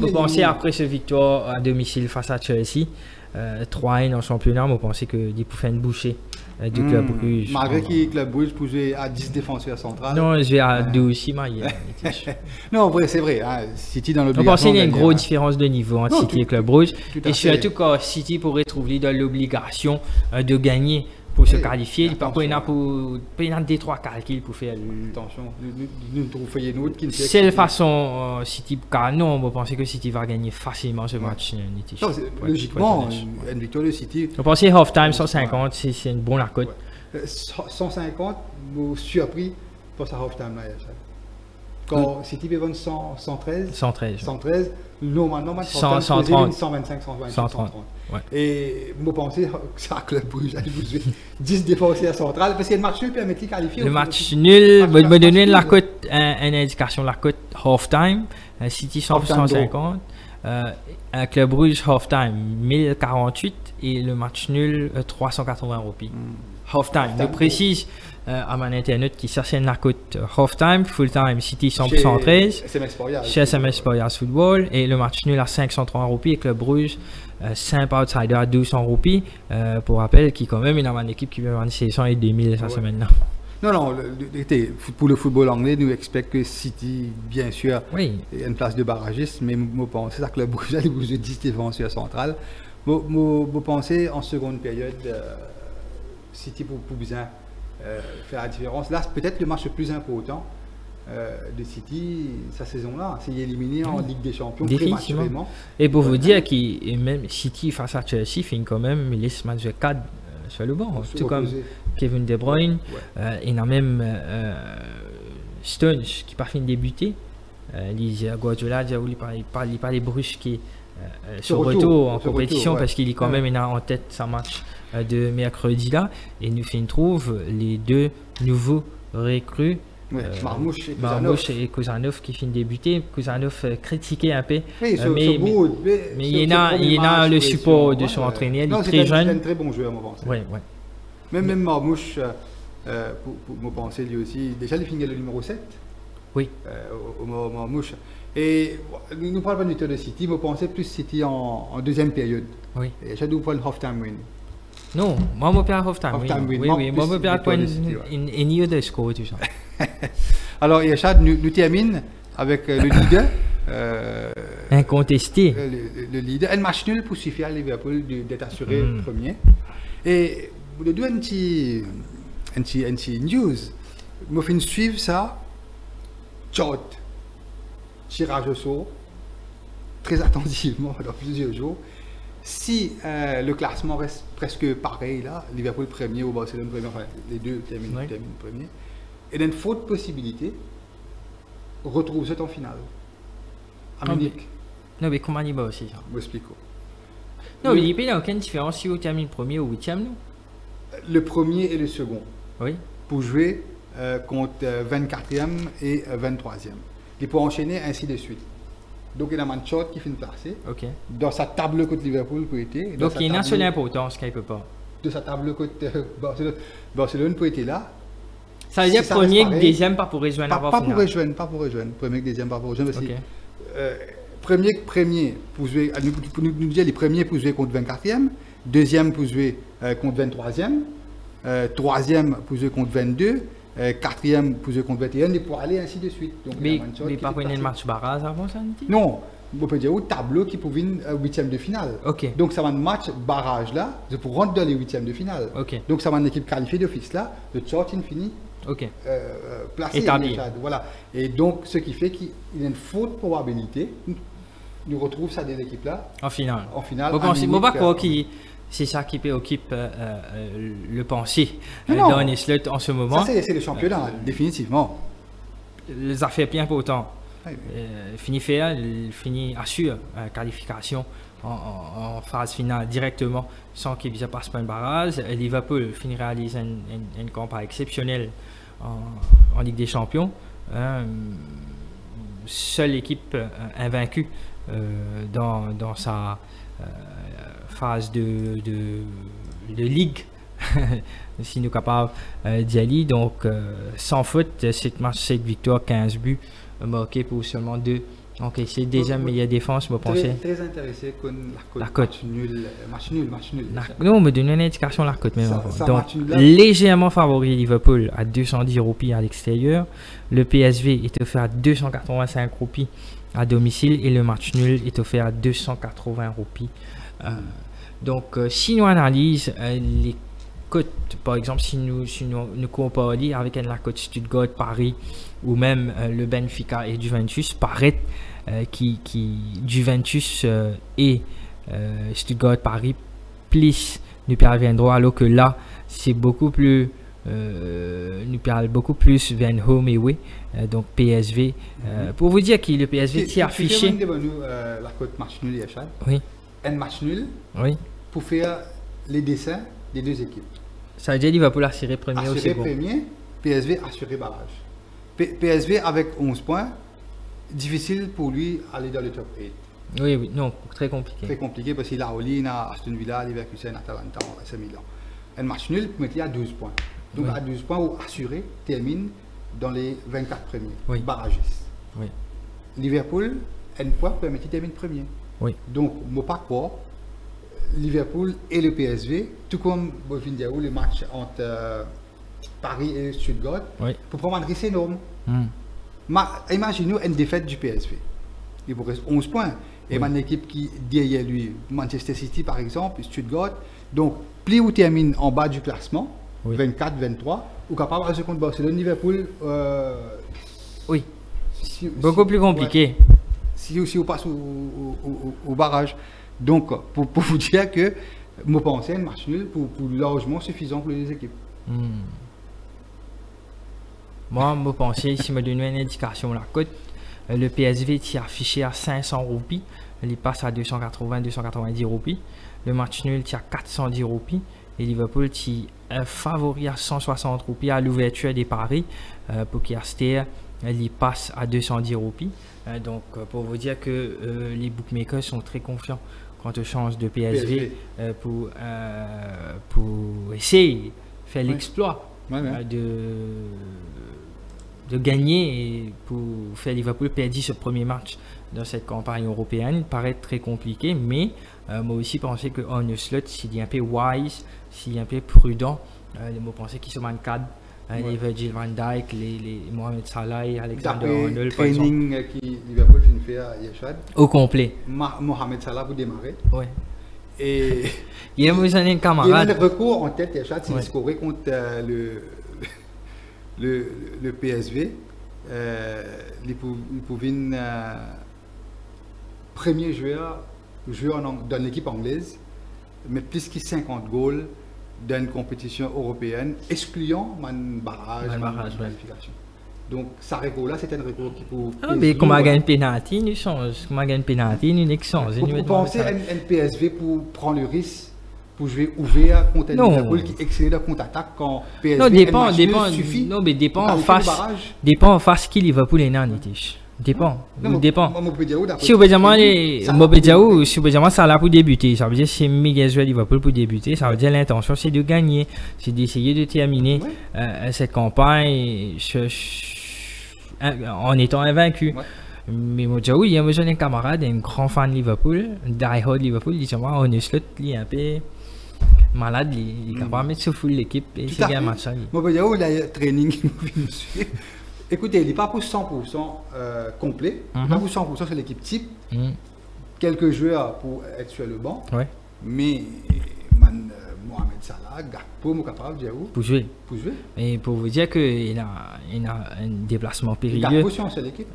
Je pensais après cette victoire à domicile face à Chelsea. 3-1 en championnat, je pensais qu'il pouvait faire une bouchée du Club Brugge. Malgré que le Club Brugge peut jouer à 10 défenseurs centrales. Non, je vais à 2 aussi, non, c'est vrai. Hein, City dans l'obligation. Je pensais qu'il y a une grosse différence de niveau entre City et Club Brugge. Et surtout quand City pourrait trouver dans l'obligation de gagner pour se qualifier. Il n'y a pas des 3 calculs pour faire. Attention, nous trouvons Feyenoord qui ne fait. C'est la façon City. Non, on pensait que City va gagner facilement ce match. Non, logiquement, une victoire de City. Je pensais half-time 150, c'est une bonne cote. 150, je suis surpris pour sa half-time là. Quand City va vendre 113, normalement, 130, 125, 120, 130. Ouais. Et je pensais que ça Club Brugge allait vous jouer 10 défenseurs centrales parce qu'il y a le match nul permet de qualifier. Le match nul, je me donner la cote, une indication de la cote half-time, City 150, Club Brugge half-time 1048 et le match nul 380 roupies. Half-time, je précise à mon internet qui cherche la cote half-time, full-time City 113 chez SMS Spoyas Football et le match nul à 530 roupies et Club Brugge simple outsider à 200 roupies pour rappel qui quand même est dans une équipe qui veut vendre 600 et 2000 cette semaine-là. Non, pour le football anglais, nous expectons que City, bien sûr, ait une place de barragiste, mais je pense que Club Brugge allait vous jouer 10 défenseurs centrales. Je pense en seconde période, City pour bien faire la différence. Là, c'est peut-être le match le plus important de City, sa saison-là. C'est éliminé en Ligue des Champions prématurément. Et pour vous dire que même City face à Chelsea fait quand même les matchs de 4 sur le banc. Tout comme Kevin De Bruyne. Il y a même Stones qui n'a pas fini de débuter. Guardiola a voulu parler brusquer ce retour en compétition, parce qu'il est quand même en tête sa match de mercredi là, et nous fait une trouve les deux nouveaux recrues. Marmouche et Kouzanov qui finit de débuter. Kouzanov critiqué un peu, mais il a le support de son entraîneur, il est très jeune. C'est un très bon joueur, moi, je pense. Même Marmouche, pour me penser lui aussi, déjà il finit le numéro 7. Oui. Au Marmouche. Et nous ne parlons pas de City, je pensais plus City en deuxième période. Oui. Et j'ai dû prendre le half-time win. Non, moi je perds half-time win. Oui, moi je perds une de score, tout ça. Alors, Yachad, nous terminons avec le leader. Incontesté. Le leader. Un match nul pour suffire à Liverpool d'être assuré premier. Et vous le dites un petit news. Je vais suivre ça. Chart. Tirage au sort. Très attentivement dans plusieurs jours. Si le classement reste presque pareil là, Liverpool premier ou Barcelone premier, enfin les deux terminent premier, et d'une faute possibilité, retrouve ça en finale. À Munich. Non, mais comment il va aussi ça? Je m'explique. Non, mais il n'y a aucune différence si vous terminez premier ou huitième, non? Le premier et le second. Oui. Pour jouer contre 24e et 23e. Il peut enchaîner ainsi de suite. Donc il y a un short qui finit de placer. Dans sa table contre Liverpool peut être. Donc il y a une seule importance qu'il ne peut pas. De sa table contre Barcelone peut être là. Ça veut dire premier et deuxième pas pour rejoindre avant finale. Pas pour rejoindre. Premier et deuxième pas pour rejoindre. Premier pour jouer, nous dire les premiers pour jouer contre 24e, deuxième pour jouer contre 23e, troisième pour jouer contre 22. Quatrième pour jouer contre 21 et pour aller ainsi de suite. Donc, mais pas pour une match barrage avant ça? Non, on peut dire au tableau qui pour venir huitième de finale. Donc ça va un match barrage là, c'est pour rentrer dans les huitièmes de finale. Donc ça va une équipe qualifiée d'office là, le short fini placé. Établi. Voilà. Et donc ce qui fait qu'il y a une faute probabilité, nous retrouvons ça des équipes là. En finale. Vous pensez pas quoi qui c'est ça qui occupe le pensée dans les slots en ce moment. Ça, c'est le championnat, définitivement. Les affaires bien pourtant. Fini assure qualification en phase finale directement sans qu'il ne passe pas un barrage. Liverpool finit réaliser une campagne exceptionnelle en Ligue des Champions. Seule équipe invaincue dans sa phase de ligue si nous sommes capables d'y aller. Donc sans faute, cette victoire, 15 buts marqués pour seulement 2 encaissés. Deuxième meilleure défense, je pensais. Très intéressé contre la cote. Match nul. Non, on me donne une indication la cote. Donc légèrement favori Liverpool à 210 roupies à l'extérieur. Le PSV est offert à 285 roupies à domicile et le match nul est offert à 280 roupies. Donc si nous analysons les cotes, par exemple si nous comparons avec la cote Stuttgart, Paris ou même le Benfica et Juventus, paraît qui Juventus et Stuttgart, Paris plus nous parviendrons, alors que là c'est beaucoup plus nous parle beaucoup plus vers home et away, donc PSV. Pour vous dire que le PSV s'est affiché. La cote match nul, Yachad. Oui. Un match nul. Oui. Pour faire les dessins des deux équipes. Ça veut dire qu'il va pour assurer premier aussi. Assurer premier, PSV assurer barrage. PSV avec 11 points, difficile pour lui aller dans le top 8. Oui, non, très compliqué. Très compliqué parce qu'il a Olina, Aston Villa, Leverkusen, Atalanta, AC Milan. Un match nul pour mettre à 12 points. Donc à 12 points, ou assuré, termine dans les 24 premiers, barragistes. Liverpool, un point pour mettre termine premier. Donc, moi pas quoi. Liverpool et le PSV, tout comme le match entre Paris et Stuttgart, pour prendre un risque énorme. Imaginez-nous une défaite du PSV. Il vous reste 11 points. Et une équipe qui derrière lui, Manchester City par exemple, Stuttgart. Donc, plus vous termine en bas du classement, 24, 23, ou capable de jouer contre Barcelone, Liverpool. Beaucoup plus compliqué. Si vous passez au barrage. Donc, pour vous dire que je pensais un match nul pour largement suffisant pour les équipes. Moi, je pensais, si je me donnais une indication la cote, le PSV est affiché à 500 roupies, il passe à 280-290 roupies. Le match nul, il y a 410 roupies. Et Liverpool, qui est favori à 160 roupies à l'ouverture des paris. Pour Kiaster, il passe à 210 roupies. Donc, pour vous dire que les bookmakers sont très confiants quant aux chances de PSV, pour essayer de faire l'exploit de gagner et pour faire Liverpool perdre ce premier match dans cette campagne européenne. Il paraît très compliqué, mais moi aussi pensais que Arne Slot, s'il est un peu wise, s'il est un peu prudent, moi pensais qu'il se cadre. Les Virgil van Dijk, les Mohamed Salah, Alexander Arnold, par exemple. Training qui Liverpool finit fait à Yeshad. Au complet. Mohamed Salah pour démarrer. Ouais. Et il y a un camarade. Il y a le recours en tête Yeshad, s'il scorait contre le PSV. Il pouvait premier joueur dans l'équipe anglaise, mais plus que 50 goals dans une compétition européenne, excluant un barrage, qualification. Donc, ça recours-là, c'est un recours qui peut... Ah, mais comme on gagne un pénalty, nous change. Comme on gagne un pénalty, nous exchange. Vous pensez à un PSV pour prendre le risque pour jouer ouvert contre un Liverpool qui excelle de contre-attaque quand PSV non, suffit? Non, mais dépend en face qui Liverpool est en étiche. Dépend. Si Obedjaou, ça là pour débuter, ça veut dire que c'est méga joueur Liverpool pour débuter, ça veut dire l'intention c'est de gagner, c'est d'essayer de terminer cette campagne en étant invaincu. Mais Modjaou, il y a un camarade, un grand fan de Liverpool, un die-hard Liverpool, il dit moi, on est slot, il est un peu malade, il est capable de mettre sur full l'équipe et c'est un match. Modjaou, il a un training. Écoutez, il n'est pas pour 100% complet, il n'est pas pour 100% sur l'équipe type. Quelques joueurs pour être sur le banc, mais Mohamed Salah, Gakpo, est capable de pour jouer. Et pour vous dire qu'il a un déplacement périlleux. Gakpo sur l'équipe.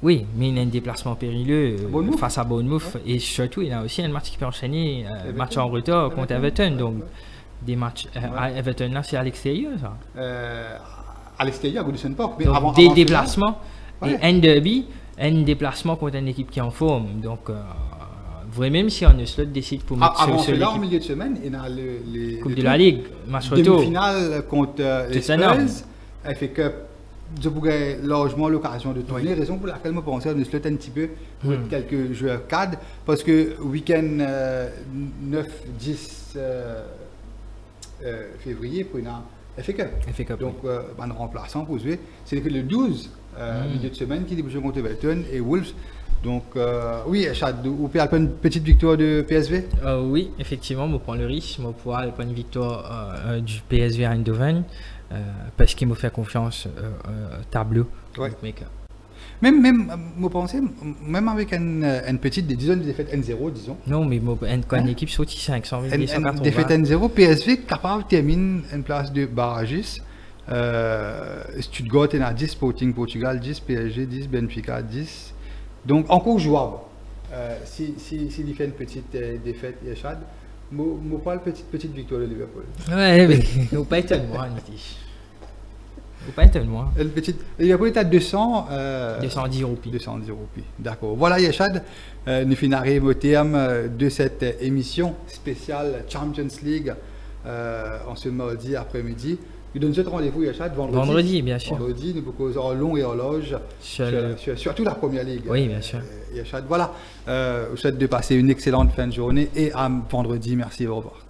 Oui, mais il a un déplacement périlleux face à Bournemouth. Et surtout, il a aussi un match qui peut enchaîner, un match en retard contre Everton. Donc, des matchs à Everton, là, c'est à l'extérieur, ça. À l'extérieur, à Goodison Park. Mais avant, des déplacements et un derby, un déplacement contre une équipe qui est en forme. Donc, même si on slot décide pour mettre sur l'équipe. En milieu de semaine, il y a les Coupe de la Ligue, match retour. Demi-finale contre les Spurs, FA Cup. Je pourrais largement l'occasion de tourner, raison pour laquelle je pensais à slot un petit peu pour quelques joueurs cadres, parce que week-end 9-10 février pour une FA Cup. Donc, un remplaçant pour jouer. C'est le 12 milieu de semaine qui débouche contre Everton et Wolves. Donc, oui, Chad, vous pouvez faire une petite victoire de PSV? Oui, effectivement, je prends le risque. Je peux faire une victoire du PSV à Eindhoven parce qu'il me fait confiance tableau. Même, vous pensez, même avec une petite, disons, une défaite N0, disons. Non, mais quand une équipe saute 500 000, une défaite N0, PSV capable de terminer une place de barragiste. Stuttgart est à 10, Sporting Portugal 10, PSG 10, Benfica 10. Donc, encore jouable. S'il fait une petite défaite, Yeshad, je parle petite victoire de Liverpool. Ouais, mais vous pas être moi, Nitish. Vous pas être moi. Liverpool est à 210 roupies. 210 roupies. D'accord. Voilà, Yeshad. Nous finirons au terme de cette émission spéciale Champions League en ce mardi après-midi. Nous donnons ce rendez-vous, Yeshad, vendredi, bien sûr. Vendredi, nous causons long et horloge surtout la première ligue. Oui, bien sûr. Yeshad, voilà. Je vous souhaite de passer une excellente fin de journée et à vendredi. Merci, au revoir.